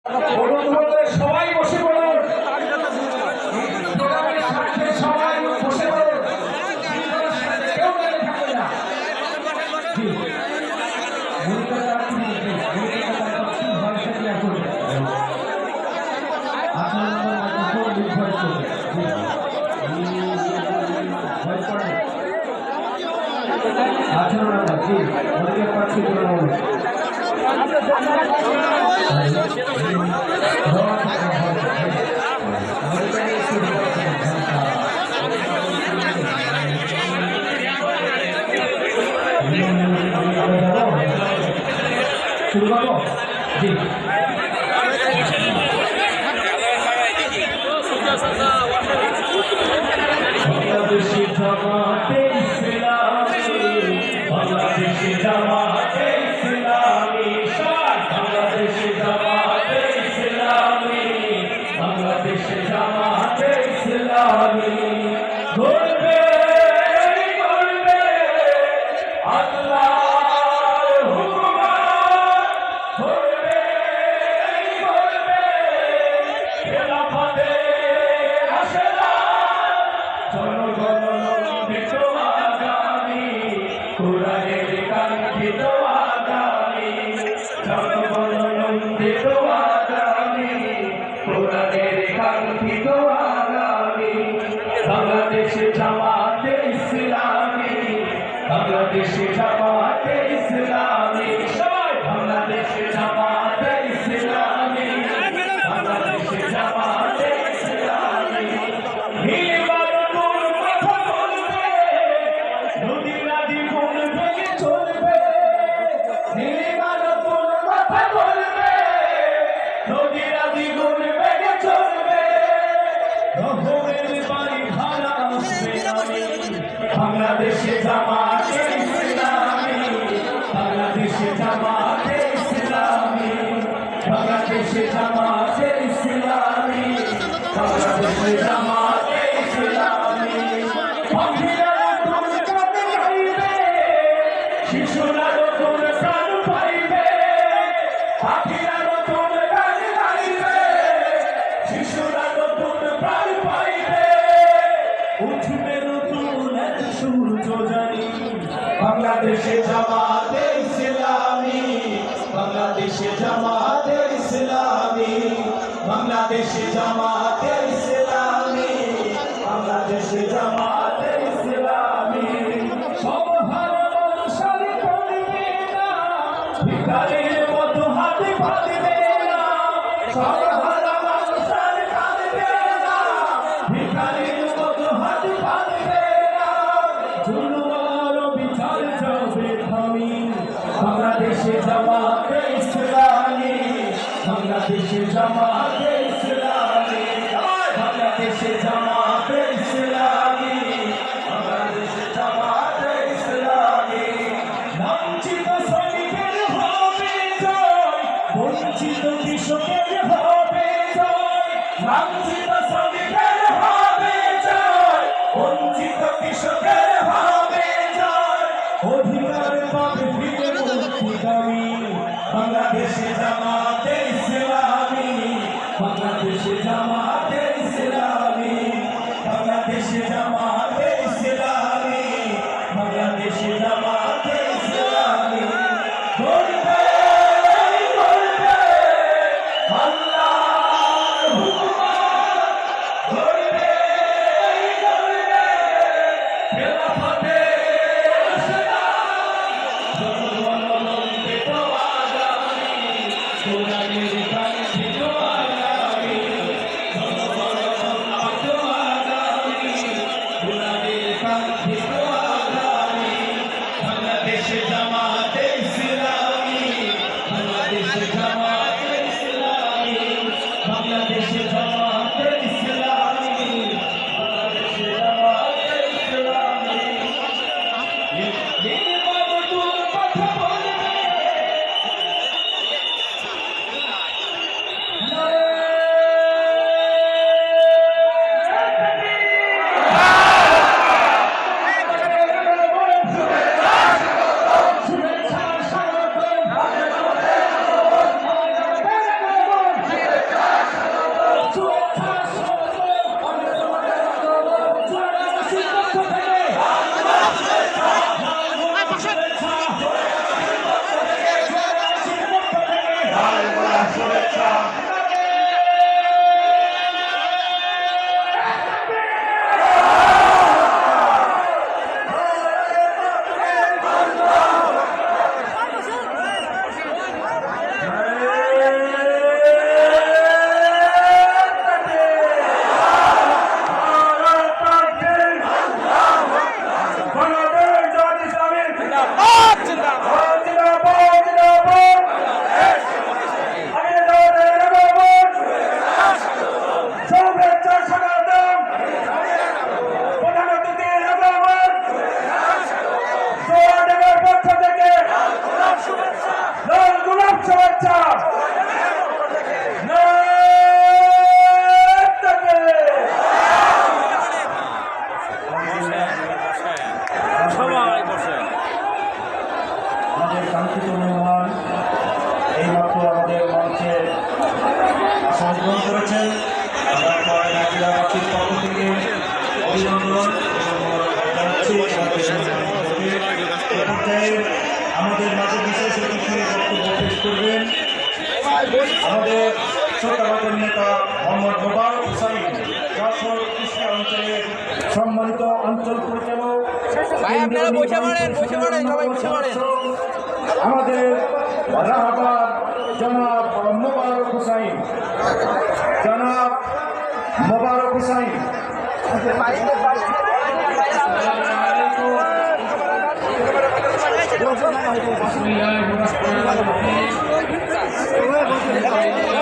সবাই বসে পড়ুন, সবাই বসে পড়ুন, কেউ দাঁড়িয়ে থাকবে না। শুরু করবো জি বাংলাদেশি জামাতে ইসলামী, বাংলাদেশি জামাতে ইসলামী, বাংলাদেশি জামাতে ইসলামী, বাংলাদেশি জামাতে ইসলামী গর্বে গর্বে আল্লাহর হুকুমত, গর্বে গর্বে খেলাফতের আশীর্বাদ, জনগণমণ্ডিত আগামী, কোরআনের কাঙ্ক্ষিত আগামী, জনগণমণ্ডিত আগামী, কোরআনের কাঙ্ক্ষিত আগামী। বাংলাদেশে জামাতে ইসলামী, বাংলাদেশে জামাতে ইসলামী, বাংলাদেশে জামাতে ইসলামী, বাংলাদেশে জামাতে ইসলামী। বাংলাদেশে জামাতে ইসলামী, বাংলাদেশে জামাতে ইসলামী, বাংলাদেশে জামাতে ইসলামী, বাংলাদেশে জামাতে ইসলামী। পাখিরা নতুন গান গাইবে, শিশুরা নতুন প্রাণ পাইবে, পাখিরা নতুন গান গাইবে, শিশুরা নতুন প্রাণ পাইবে, উঠবে নতুন এক সূর্য জানি। বাংলাদেশে জামাতে ইসলামী, বাংলাদেশে জামাতে ইসলামী, বাংলাদেশে জামাতে ইসলামী, বাংলাদেশে জামাতে ইসলামী। সব হারা মানুষের করবে না, ভিখারির মতো হাতে পাতবে না, সব হারা মানুষের কাঁদবে না, ভিখারির মতো হাতে পাতবে না, জুলুম আর বিচার যাবে থামি। বাংলাদেশে জামাতে ইসলামী, বাংলাদেশে জামাতে ইসলামী, বাংলাদেশে জামাতে ইসলামী, বাংলাদেশে জামাতে ইসলামী। লাঞ্ছিত শ্রমিকের হবে জয়, বঞ্চিত কৃষকের হবে জয়, লাঞ্ছিত শ্রমিকের হবে জয়, বঞ্চিত কৃষকের হবে জয়, অধিকার পাবে ফিরে মুক্তিকামী। বাংলাদেশে জামাতে ইসলামী, বাংলাদেশে জামাতে ইসলামী, বাংলাদেশে জামাতে ইসলামী, বাংলাদেশে জামাতে ইসলামী গর্বে গর্বে আল্লাহর হুকুমত, অংশগ্রহণ করেছেন। আমরা নাজিরাবাসীর পক্ষ থেকে অভিনন্দন জানাচ্ছি। আমাদের মাঝে বিশেষ অতিথি বক্তব্য পেশ করবেন আমাদের ছোটবাজার নেতা মোহাম্মদ মোবারক হোসাইন, যশোর কৃষ্ণা অঞ্চলের সম্মানিত অঞ্চল পরিচালক। আমাদের রাহাবার জনাব মোবারক হোসাইন, জনাব মোবারক হোসাইন। বিসমিল্লাহির রহমানির রহিম।